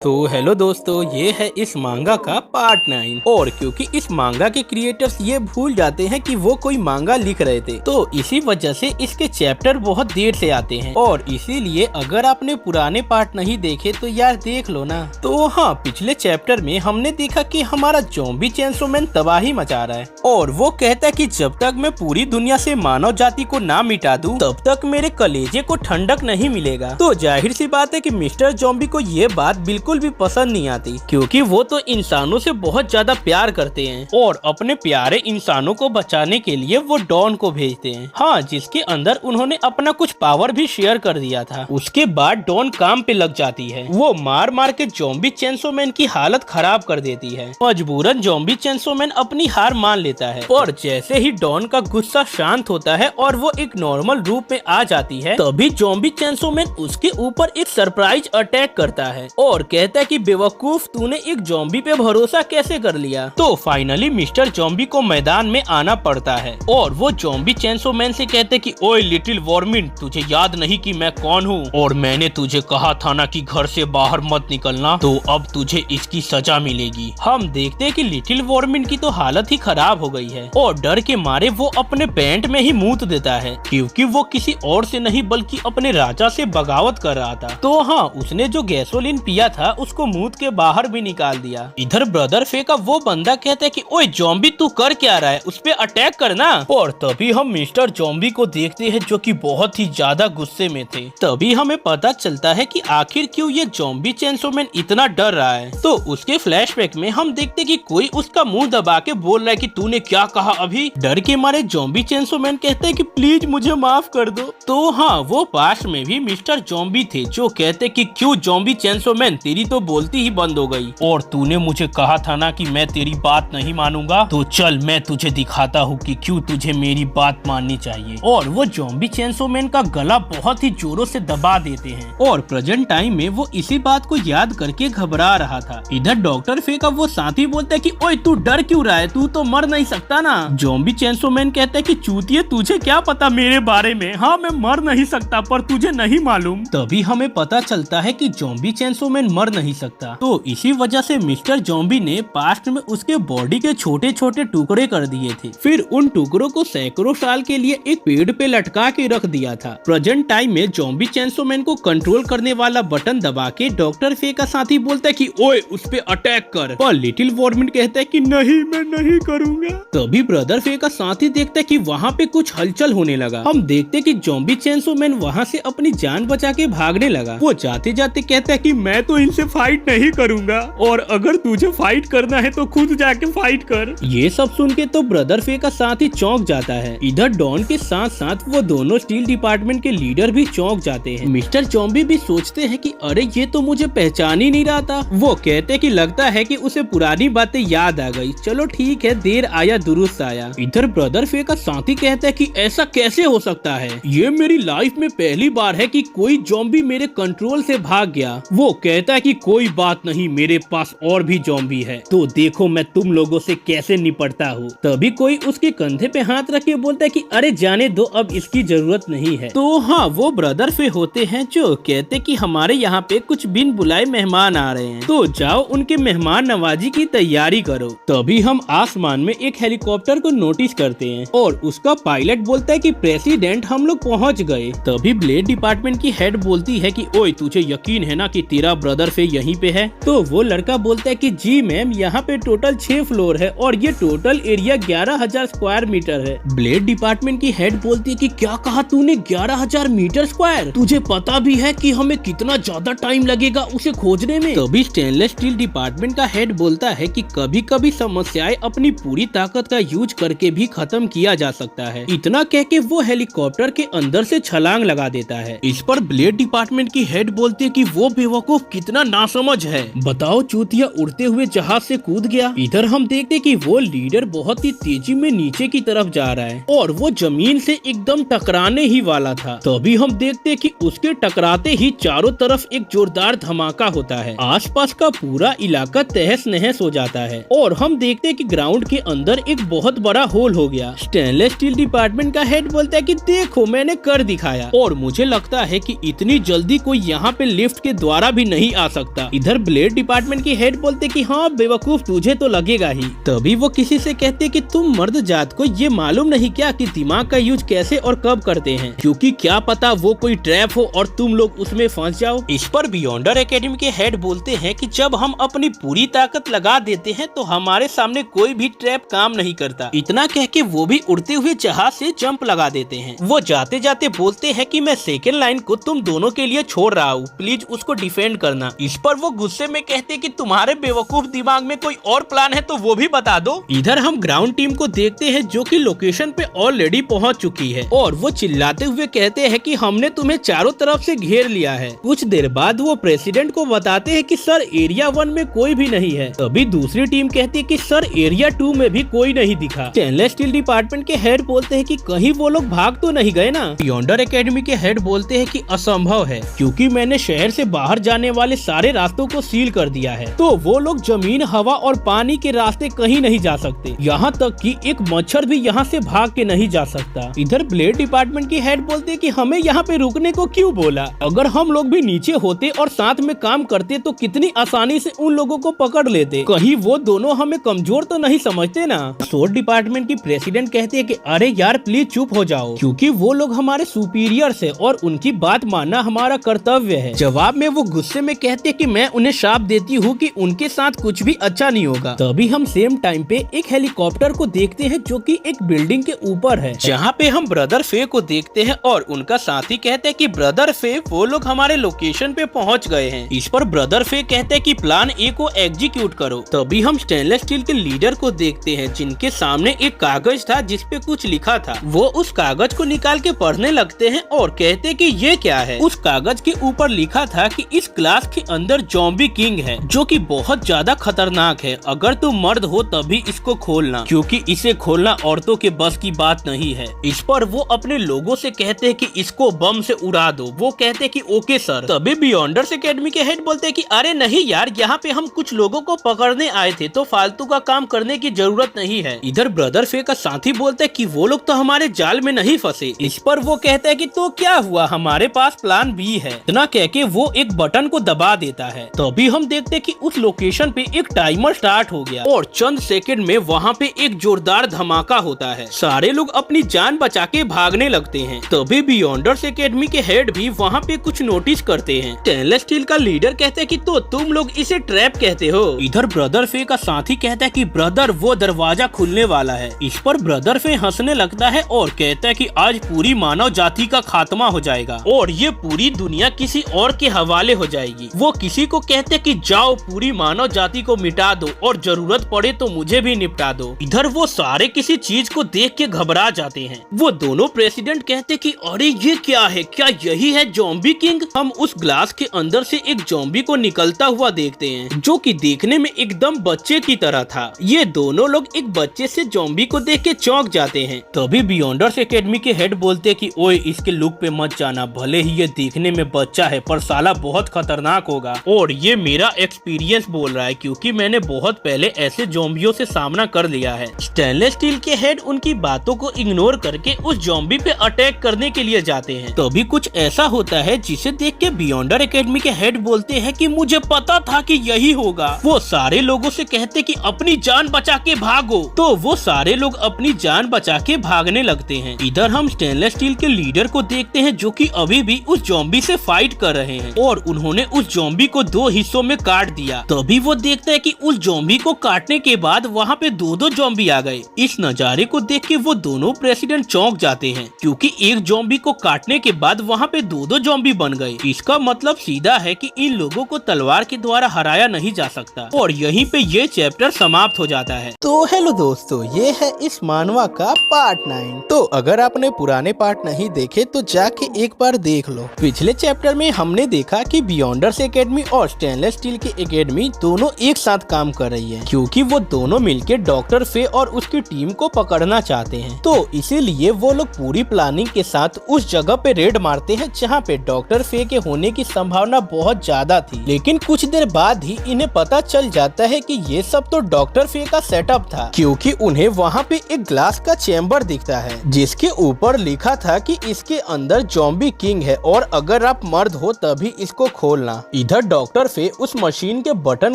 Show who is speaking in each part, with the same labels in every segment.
Speaker 1: तो हेलो दोस्तों, ये है इस मांगा का पार्ट 9। और क्योंकि इस मांगा के क्रिएटर्स ये भूल जाते हैं कि वो कोई मांगा लिख रहे थे, तो इसी वजह से इसके चैप्टर बहुत देर से आते हैं। और इसीलिए अगर आपने पुराने पार्ट नहीं देखे तो यार देख लो ना। तो हाँ, पिछले चैप्टर में हमने देखा कि हमारा ज़ॉम्बी चेनसो मैन तबाही मचा रहा है और वो कहता है कि जब तक मैं पूरी दुनिया से मानव जाति को ना मिटा दूं, तब तक मेरे कलेजे को ठंडक नहीं मिलेगा। तो जाहिर सी बात है कि मिस्टर ज़ॉम्बी को ये बात बिल्कुल भी पसंद नहीं आती, क्योंकि वो तो इंसानों से बहुत ज्यादा प्यार करते हैं और अपने प्यारे इंसानों को बचाने के लिए वो डॉन को भेजते हैं। हाँ, जिसके अंदर उन्होंने अपना कुछ पावर भी शेयर कर दिया था। उसके बाद डॉन काम पे लग जाती है। वो मार मार के ज़ॉम्बी चेनसो मैन की हालत खराब कर देती है। मजबूरन ज़ॉम्बी चेनसो मैन अपनी हार मान लेता है और जैसे ही डॉन का गुस्सा शांत होता है और वो एक नॉर्मल रूप में आ जाती है, तभी ज़ॉम्बी चेनसो मैन उसके ऊपर एक सरप्राइज अटैक करता है और कहता है कि बेवकूफ, तूने एक ज़ॉम्बी पे भरोसा कैसे कर लिया। तो फाइनली मिस्टर ज़ॉम्बी को मैदान में आना पड़ता है और वो ज़ॉम्बी चेनसो मैन से कहते कि ओए लिटिल वॉर्मिन, तुझे याद नहीं कि मैं कौन हूँ और मैंने तुझे कहा था ना कि घर से बाहर मत निकलना, तो अब तुझे इसकी सजा मिलेगी। हम देखते हैं कि लिटिल वॉर्मिन की तो हालत ही खराब हो गई है और डर के मारे वो अपने पैंट में ही मूत देता है, क्योंकि वो किसी और से नहीं बल्कि अपने राजा से बगावत कर रहा था। तो हाँ, उसने जो गैसोलीन पिया था उसको मूत के बाहर भी निकाल दिया। इधर ब्रदर फे का वो बंदा कहता है कि ओए ज़ॉम्बी, तू कर क्या रहा है, उस पे अटैक करना। और तभी हम मिस्टर ज़ॉम्बी को देखते हैं जो कि बहुत ही ज्यादा गुस्से में थे। तभी हमें पता चलता है कि आखिर क्यों ये ज़ॉम्बी चेनसो मैन इतना डर रहा है। तो उसके फ्लैशबैक में हम देखते कि कोई उसका मुंह दबा के बोल रहा है कि तूने क्या कहा अभी। डर के मारे ज़ॉम्बी चेनसो मैन कहते हैं कि प्लीज मुझे माफ कर दो। तो हाँ, वो पास में भी मिस्टर ज़ॉम्बी थे जो कहते कि क्यों ज़ॉम्बी चेनसो मैन, तेरी तो बोलती ही बंद हो गई और तूने मुझे कहा था ना कि मैं तेरी बात नहीं मानूंगा, तो चल मैं तुझे दिखाता हूँ कि क्यों तुझे मेरी बात माननी चाहिए। और वो ज़ॉम्बी चेनसो मैन का गला बहुत ही जोरों से दबा देते हैं और प्रेजेंट टाइम में वो इसी बात को याद करके घबरा रहा था। इधर डॉक्टर फे का वो साथी बोलता है कि ओए तू डर क्यों रहा है, तू तो मर नहीं सकता ना। ज़ॉम्बी चेनसो मैन कहता है कि चूतिए, तुझे क्या पता मेरे बारे में। हाँ, मैं मर नहीं सकता पर तुझे नहीं मालूम। तभी हमें पता चलता है कि ज़ॉम्बी चेनसो मैन मर नहीं सकता। तो इसी वजह से मिस्टर ज़ॉम्बी ने पास्ट में उसके बॉडी के छोटे छोटे टुकड़े कर दिए थे, फिर उन टुकड़ों को सैकड़ों साल के लिए एक पेड़ पे लटका के रख दिया था। प्रेजेंट टाइम में ज़ॉम्बी चेनसो मैन को कंट्रोल करने वाला बटन दबा के डॉक्टर फे का साथी बोलता है कि ओए उस पे अटैक कर, पर लिटिल वॉर्मिन कहता है कि नहीं, मैं नहीं करूँगा। तभी ब्रदर फे का साथी देखता है कि वहाँ पे कुछ हलचल होने लगा। हम देखते कि ज़ॉम्बी चेनसो मैन वहाँ से अपनी जान बचा के भागने लगा। वो जाते जाते कहता है कि मैं तो इनसे फाइट नहीं करूंगा और अगर तुझे फाइट करना है तो खुद जाके फाइट कर। ये सब सुन के तो ब्रदर फे का साथ ही चौंक जाता है। इधर डॉन के साथ साथ वो दोनों स्टील डिपार्टमेंट के लीडर भी चौंक जाते हैं। मिस्टर ज़ॉम्बी भी सोचते हैं कि अरे ये तो मुझे पहचान ही नहीं रहा था। वो कहते कि लगता है कि उसे पुरानी बातें याद आ गई। चलो ठीक है, देर आया दुरुस्त आया। इधर ब्रदर फे का साथी कहता है कि ऐसा कैसे हो सकता है, ये मेरी लाइफ में पहली बार है कि कोई ज़ॉम्बी मेरे कंट्रोल से भाग गया। वो कहता है कि कोई बात नहीं, मेरे पास और भी ज़ॉम्बी है, तो देखो मैं तुम लोगों से कैसे निपटता हूँ। तभी कोई उसके कंधे पे हाथ रख के बोलता है कि अरे जाने दो, अब इसकी जरूरत नहीं है। तो हाँ, वो ब्रदर फे होते हैं जो कहते कि हमारे यहाँ पे कुछ बिन बुलाए मेहमान आ रहे हैं, तो जाओ उनके मेहमान नवाजी की तैयारी करो। तभी हम आसमान में एक हेलीकॉप्टर को नोटिस करते हैं और उसका पायलट बोलता है कि प्रेसिडेंट, हम लोग पहुँच गए। तभी ब्लेड डिपार्टमेंट की हेड बोलती है कि ओए तुझे यकीन है ना कि तेरा ब्रदर फे यहीं पे है। तो वो लड़का बोलता है कि जी मैम, यहाँ पे टोटल 6 फ्लोर है और ये टोटल एरिया 11,000 स्क्वायर मीटर है। ब्लेड डिपार्टमेंट की हेड बोलती है कि क्या कहा तूने, 11,000 मीटर स्क्वायर? तुझे पता भी है कि हमें कितना ज्यादा टाइम लगेगा उसे खोजने में? तभी स्टेनलेस स्टील डिपार्टमेंट का हेड बोलता है कि कभी कभी समस्याएं अपनी पूरी ताकत का यूज करके भी खत्म किया जा सकता है। इतना कह के वो हेलीकॉप्टर के अंदर से छलांग लगा देता है। इस पर ब्लेड डिपार्टमेंट की हेड बोलती है कि वो बेवकूफ कितना नासमझ है, बताओ चूतिया उड़ते हुए जहाज से कूद गया। इधर हम देखते कि वो लीडर बहुत ही तेजी में नीचे की तरफ जा रहा है और वो जमीन से एकदम टकराने ही वाला था। तभी हम देखते कि उसके टकराते ही चारों तरफ एक जोरदार धमाका होता है। आसपास का पूरा इलाका तहस नहस हो जाता है और हम देखते कि ग्राउंड के अंदर एक बहुत बड़ा होल हो गया। स्टेनलेस स्टील डिपार्टमेंट का हेड बोलता है कि देखो मैंने कर दिखाया और मुझे लगता है कि इतनी जल्दी कोई यहाँ पे लिफ्ट के द्वारा भी नहीं आ सकता। इधर ब्लेड डिपार्टमेंट की हेड बोलते कि हाँ बेवकूफ, तुझे तो लगेगा ही। तभी वो किसी से कहते कि तुम मर्द जात को ये मालूम नहीं क्या कि दिमाग का यूज कैसे और कब करते हैं, क्योंकि क्या पता वो कोई ट्रैप हो और तुम लोग उसमें फंस जाओ। इस पर बियॉन्डर एकेडमी के हेड बोलते हैं कि जब हम अपनी पूरी ताकत लगा देते हैं तो हमारे सामने कोई भी ट्रैप काम नहीं करता। इतना कह के वो भी उड़ते हुए जहाज से जंप लगा देते हैं। वो जाते जाते बोलते हैं कि मैं सेकेंड लाइन को तुम दोनों के लिए छोड़ रहा हूँ, प्लीज उसको डिफेंड करना। इस पर वो गुस्से में कहते कि तुम्हारे बेवकूफ दिमाग में कोई और प्लान है तो वो भी बता दो। इधर हम ग्राउंड टीम को देखते हैं जो कि लोकेशन पे ऑलरेडी पहुंच चुकी है और वो चिल्लाते हुए कहते हैं कि हमने तुम्हें चारों तरफ से घेर लिया है। कुछ देर बाद वो प्रेसिडेंट को बताते हैं कि सर एरिया 1 में कोई भी नहीं है। तभी दूसरी टीम कहती है कि सर एरिया 2 में भी कोई नहीं दिखा। स्टेनलेस स्टील डिपार्टमेंट के हेड बोलते हैं कि कहीं वो लोग भाग तो नहीं गए ना। बियॉन्डर एकेडमी के हेड बोलते हैं कि असंभव है, क्योंकि मैंने शहर से बाहर जाने वाले सारे रास्तों को सील कर दिया है, तो वो लोग जमीन, हवा और पानी के रास्ते कहीं नहीं जा सकते। यहाँ तक कि एक मच्छर भी यहाँ से भाग के नहीं जा सकता। इधर ब्लेड डिपार्टमेंट की हेड बोलते कि हमें यहाँ पे रुकने को क्यों बोला, अगर हम लोग भी नीचे होते और साथ में काम करते तो कितनी आसानी से उन लोगों को पकड़ लेते। कहीं वो दोनों हमें कमजोर तो नहीं समझते ना। सोर्ड डिपार्टमेंट की प्रेसिडेंट कहते हैं कि अरे यार प्लीज चुप हो जाओ, क्योंकि वो लोग हमारे सुपीरियर्स है और उनकी बात मानना हमारा कर्तव्य है। जवाब में वो गुस्से में कहते कि मैं उन्हें श्राप देती हूँ कि उनके साथ कुछ भी अच्छा नहीं होगा। तभी हम सेम टाइम पे एक हेलीकॉप्टर को देखते हैं जो कि एक बिल्डिंग के ऊपर है, जहाँ पे हम ब्रदर फे को देखते हैं और उनका साथी कहते हैं कि ब्रदर फे वो लोग हमारे लोकेशन पे पहुँच गए हैं। इस पर ब्रदर फे कहते हैं कि प्लान ए को एग्जीक्यूट करो। तभी हम स्टेनलेस स्टील के लीडर को देखते हैं जिनके सामने एक कागज था जिसपे कुछ लिखा था। वो उस कागज को निकाल के पढ़ने लगते हैं और कहते कि ये क्या है। उस कागज के ऊपर लिखा था कि इस क्लास के अंदर ज़ॉम्बी किंग है जो कि बहुत ज्यादा खतरनाक है, अगर तुम मर्द हो तभी इसको खोलना, क्योंकि इसे खोलना औरतों के बस की बात नहीं है। इस पर वो अपने लोगों से कहते हैं कि इसको बम से उड़ा दो। वो कहते हैं कि ओके सर। तभी बियॉन्डर्स एकेडमी के हेड बोलते हैं कि अरे नहीं यार, यहाँ पे हम कुछ लोगों को पकड़ने आए थे तो फालतू का काम करने की जरूरत नहीं है। इधर ब्रदर फे का साथी बोलता है कि वो लोग तो हमारे जाल में नहीं फंसे। इस पर वो कहता है कि तो क्या हुआ, हमारे पास प्लान बी है। इतना कह के वो एक बटन को दबा देता है। तभी हम देखते हैं कि उस लोकेशन पे एक टाइमर स्टार्ट हो गया और चंद सेकंड में वहाँ पे एक जोरदार धमाका होता है। सारे लोग अपनी जान बचा के भागने लगते हैं। तभी बियॉन्डर्स एकेडमी के हेड भी वहाँ पे कुछ नोटिस करते हैं। स्टेनलेस स्टील का लीडर कहते हैं कि तो तुम लोग इसे ट्रैप कहते हो। इधर ब्रदर फे का साथी कहता है कि ब्रदर वो दरवाजा खुलने वाला है। इस पर ब्रदर फे हंसने लगता है और कहता है कि आज पूरी मानव जाति का खात्मा हो जाएगा और ये पूरी दुनिया किसी और के हवाले हो जाएगी। वो किसी को कहते हैं कि जाओ पूरी मानव जाति को मिटा दो और जरूरत पड़े तो मुझे भी निपटा दो। इधर वो सारे किसी चीज को देख के घबरा जाते हैं। वो दोनों प्रेसिडेंट कहते कि अरे ये क्या है, क्या यही है ज़ॉम्बी किंग। हम उस ग्लास के अंदर से एक ज़ॉम्बी को निकलता हुआ देखते हैं जो कि देखने में एकदम बच्चे की तरह था। ये दोनों लोग एक बच्चे से ज़ॉम्बी को देख के चौंक जाते हैं। तभी बियॉन्डर्स एकेडमी के हेड बोलते कि ओए इसके लुक पे मत जाना, भले ही ये देखने में बच्चा है पर साला बहुत खतरनाक होगा। और ये मेरा एक्सपीरियंस बोल रहा है क्योंकि मैंने बहुत पहले ऐसे ज़ॉम्बियों से सामना कर लिया है। स्टेनलेस स्टील के हेड उनकी बातों को इग्नोर करके उस ज़ॉम्बी पे अटैक करने के लिए जाते हैं। तभी कुछ ऐसा होता है जिसे देख के बियॉन्डर एकेडमी के हेड बोलते हैं कि मुझे पता था कि यही होगा। वो सारे लोगों से कहते कि अपनी जान बचा के भागो। तो वो सारे लोग अपनी जान बचा के भागने लगते हैं। इधर हम स्टेनलेस स्टील के लीडर को देखते हैं जो कि अभी भी उस ज़ॉम्बी से फाइट कर रहे हैं और उन्होंने उस ज़ॉम्बी को 2 हिस्सों में काट दिया। तभी वो देखता है कि उस ज़ॉम्बी को काटने के बाद वहाँ पे 2 ज़ॉम्बी आ गए। इस नज़ारे को देख के वो दोनों प्रेसिडेंट चौंक जाते हैं क्योंकि एक ज़ॉम्बी को काटने के बाद वहाँ पे 2 ज़ॉम्बी बन गए। इसका मतलब सीधा है कि इन लोगों को तलवार के द्वारा हराया नहीं जा सकता। और यहीं पे ये चैप्टर समाप्त हो जाता है। तो हेलो दोस्तों, ये है इस मानवा का पार्ट 9। तो अगर आपने पुराने पार्ट नहीं देखे तो जाके एक बार देख लो। पिछले चैप्टर में हमने देखा कि बियॉन्डर्स एकेडमी और स्टेनलेस स्टील की एकेडमी दोनों एक साथ काम कर रही है क्योंकि वो दोनों मिलकर डॉक्टर फे और उसकी टीम को पकड़ना चाहते हैं। तो इसीलिए वो लोग पूरी प्लानिंग के साथ उस जगह पे रेड मारते हैं जहाँ पे डॉक्टर फे के होने की संभावना बहुत ज्यादा थी। लेकिन कुछ देर बाद ही इन्हें पता चल जाता है कि ये सब तो डॉक्टर फे का सेटअप था, क्योंकि उन्हें वहाँ पे एक ग्लास का चैम्बर दिखता है जिसके ऊपर लिखा था कि इसके अंदर ज़ॉम्बी किंग है और अगर आप मर्द हो तभी इसको खोलना। इधर डॉक्टर फे उस मशीन के बटन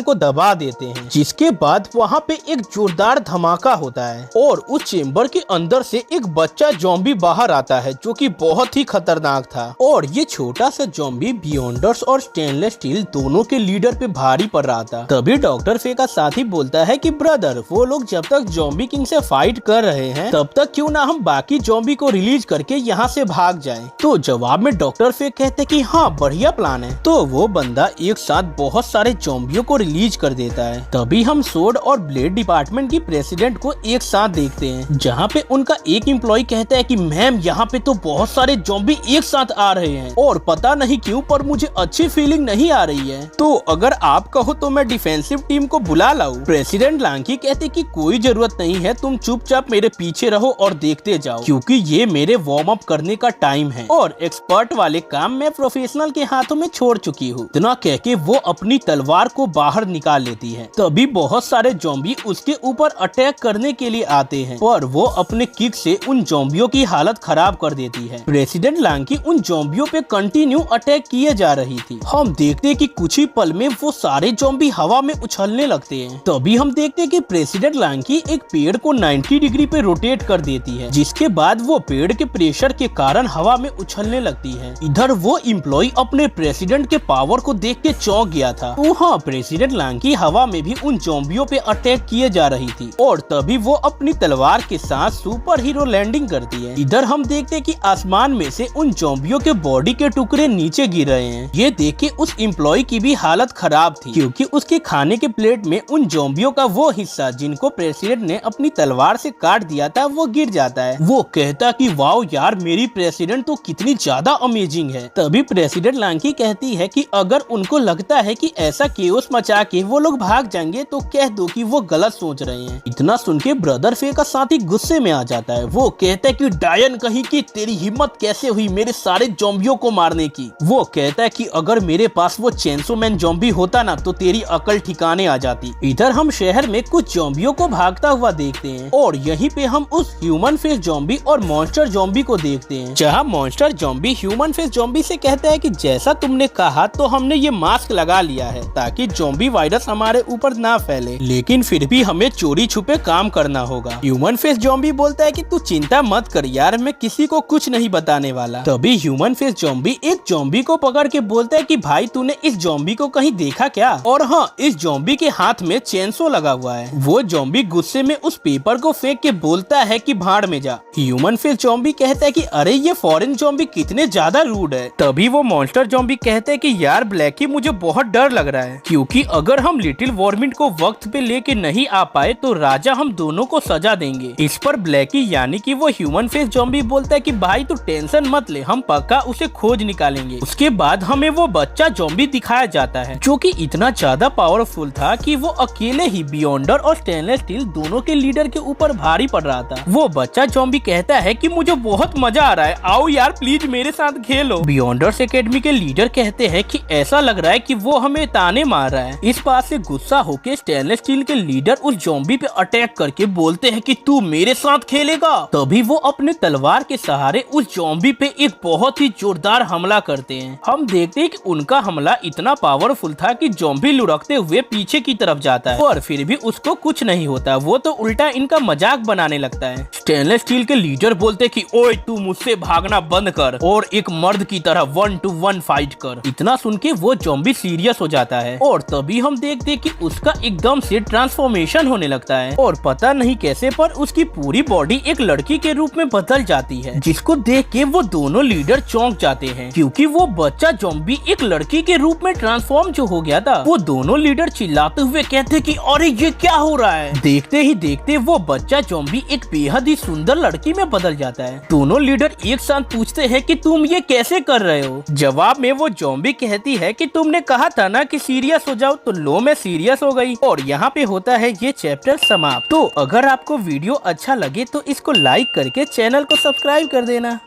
Speaker 1: को दबा देते हैं, जिसके बाद वहाँ पे एक जोरदार धमाका होता है और उस चेम्बर के अंदर से एक बच्चा ज़ॉम्बी बाहर आता है, जो कि बहुत ही खतरनाक था। और ये छोटा सा ज़ॉम्बी बियॉन्डर्स और स्टेनलेस स्टील दोनों के लीडर पे भारी पड़ रहा था। तभी डॉक्टर फे का साथी बोलता है कि ब्रदर, वो लोग जब तक ज़ॉम्बी किंग से फाइट कर रहे हैं तब तक क्यों ना हम बाकी ज़ॉम्बी को रिलीज करके यहाँ से भाग जाएं। तो जवाब में डॉक्टर फे कहते कि हाँ, बढ़िया प्लान है। तो वो बंदा एक साथ बहुत सारे ज़ॉम्बियों को रिलीज कर देता है। तभी हम सोड और ब्लेड डिपार्टमेंट की प्रेसिडेंट को एक साथ देखते हैं, जहाँ पे उनका एक एम्प्लॉय कहता है कि मैम, यहाँ पे तो बहुत सारे ज़ॉम्बी एक साथ आ रहे हैं और पता नहीं क्यों पर मुझे अच्छी फीलिंग नहीं आ रही है। तो अगर आप कहो तो मैं डिफेंसिव टीम को बुला लाऊं। प्रेसिडेंट लांकी कहते कि कोई जरूरत नहीं है, तुम चुपचाप मेरे पीछे रहो और देखते जाओ, क्योंकि ये मेरे वार्म अप करने का टाइम है और एक्सपर्ट वाले काम मैं प्रोफेशनल के हाथों में छोड़ चुकी हूँ। इतना कह के वो अपनी तलवार को बाहर निकाल लेती है। तभी बहुत सारे ज़ॉम्बी उसके ऊपर अटैक करने के लिए आते हैं, पर वो अपने किक से उन ज़ॉम्बियों की हालत खराब कर देती है। प्रेसिडेंट लांकी उन ज़ॉम्बियों पे कंटिन्यू अटैक किए जा रही थी। हम देखते कि कुछ ही पल में वो सारे ज़ॉम्बी हवा में उछलने लगते हैं। तभी हम देखते कि प्रेसिडेंट लांकी एक पेड़ को 90 डिग्री पे रोटेट कर देती है, जिसके बाद वो पेड़ के प्रेशर के कारण हवा में उछलने लगती है। इधर वो एम्प्लॉय अपने प्रेसिडेंट के पावर को देख के चौंक गया था। तो हाँ, प्रेसिडेंट लांकी हवा में भी उन ज़ॉम्बियों पे अटैक किए जा रही थी और तभी वो अपनी तलवार के साथ सुपर हीरो लैंडिंग करती है। इधर हम देखते कि आसमान में से उन ज़ॉम्बियों के बॉडी के टुकड़े नीचे गिर रहे हैं। ये देख के उस एम्प्लॉय की भी हालत खराब थी, क्योंकि उसके खाने के प्लेट में उन ज़ॉम्बियों का वो हिस्सा जिनको प्रेसिडेंट ने अपनी तलवार से काट दिया था वो गिर जाता है। वो कहता कि वाओ यार, मेरी प्रेसिडेंट तो कितनी ज्यादा अमेजिंग है। तभी प्रेसिडेंट लांकी कहती है कि अगर उनको लगता है कि ऐसा केओस मचा के वो लोग भाग जाएंगे तो कह दो कि वो गलत सोच रहे हैं। इतना सुन के ब्रदर फे का साथी गुस्से में आ जाता है। वो कहता है कि डायन कहीं की, तेरी हिम्मत कैसे हुई मेरे सारे ज़ॉम्बियों को मारने की। वो कहता है कि अगर मेरे पास वो चेंसो मैन ज़ॉम्बी होता ना तो तेरी अकल ठिकाने आ जाती। इधर हम शहर में कुछ ज़ॉम्बियों को भागता हुआ देखते हैं और यहीं पे हम उस ह्यूमन फेस ज़ॉम्बी और मॉन्स्टर ज़ॉम्बी को देखते हैं, जहाँ monster zombie human face zombie से कहता है कि जैसा तुमने कहा तो हमने ये मास्क लगा लिया है ताकि ज़ॉम्बी वायरस हमारे ऊपर ना फैले, लेकिन फिर भी हमें चोरी छुपे काम करना होगा। ह्यूमन फेस ज़ॉम्बी बोलता है कि तू चिंता मत कर यार, मैं किसी को कुछ नहीं बताने वाला। तभी ह्यूमन फेस ज़ॉम्बी एक ज़ॉम्बी को पकड़ के बोलता है कि भाई तूने इस ज़ॉम्बी को कहीं देखा क्या? और हाँ, इस ज़ॉम्बी के हाथ में चेनसो लगा हुआ है। वो ज़ॉम्बी गुस्से में उस पेपर को फेंक के बोलता है कि भाड़ में जा। ह्यूमन फेस ज़ॉम्बी कहता है कि अरे ये फॉरेन ज़ॉम्बी कितने ज्यादा रूड है। तभी वो मॉन्स्टर ज़ॉम्बी कहते हैं कि यार ब्लैकी, मुझे बहुत डर लग रहा है, क्योंकि अगर हम लिटिल वॉर्मिट को वक्त पे लेके नहीं आ पाए तो राजा हम दोनों को सजा देंगे। इस पर ब्लैकी यानी कि वो ह्यूमन फेस ज़ॉम्बी बोलता है कि भाई तू टेंशन मत ले, हम पक्का उसे खोज निकालेंगे। उसके बाद हमें वो बच्चा ज़ॉम्बी दिखाया जाता है जो कि इतना ज्यादा पावरफुल था कि वो अकेले ही बियॉन्डर और स्टेनलेस स्टील दोनों के लीडर के ऊपर भारी पड़ रहा था। वो बच्चा ज़ॉम्बी कहता है कि मुझे बहुत मजा आ रहा है, आओ यार प्लीज मेरे साथ खेलो। बियॉन्डर्स एकेडमी के लीडर कहते हैं कि ऐसा लग रहा है कि वो हमें ताने मार रहा है। इस बात से गुस्सा होकर स्टेनलेस स्टील के लीडर उस ज़ॉम्बी पे अटैक करके बोलते हैं कि तू मेरे साथ खेलेगा। तभी वो अपने तलवार के सहारे उस ज़ॉम्बी पे एक बहुत ही जोरदार हमला करते हैं। हम देखते हैं कि उनका हमला इतना पावरफुल था कि ज़ॉम्बी लुढ़कते हुए पीछे की तरफ जाता है, और फिर भी उसको कुछ नहीं होता। वो तो उल्टा इनका मजाक बनाने लगता है। स्टेनलेस स्टील के लीडर बोलते कि ओए तू मुझसे भागना बंद कर और एक मर्द की तरह 1 to 1 फाइट कर। इतना सुन के वो ज़ॉम्बी सीरियस हो जाता है और तभी हम देखते कि उसका एकदम से ट्रांसफॉर्मेशन होने लगता है और पता नहीं कैसे पर उसकी पूरी बॉडी एक लड़की के रूप में बदल जाती है, जिसको देख के वो दोनों लीडर चौंक जाते हैं, क्योंकि वो बच्चा ज़ॉम्बी एक लड़की के रूप में ट्रांसफॉर्म जो हो गया था। वो दोनों लीडर चिल्लाते हुए कहते कि अरे ये क्या हो रहा है। देखते ही देखते वो बच्चा ज़ॉम्बी एक बेहद ही सुंदर लड़की में बदल जाता है। दोनों लीडर एक साथ पूछते हैं कि तुम ये कैसे कर रहे हो। जवाब में वो ज़ॉम्बी कहती है कि तुमने कहा था ना कि सीरियस हो जाओ, तो लो मैं सीरियस हो गई। और यहाँ पे होता है ये चैप्टर समाप्त। तो अगर आपको वीडियो अच्छा लगे तो इसको लाइक करके चैनल को सब्सक्राइब कर देना।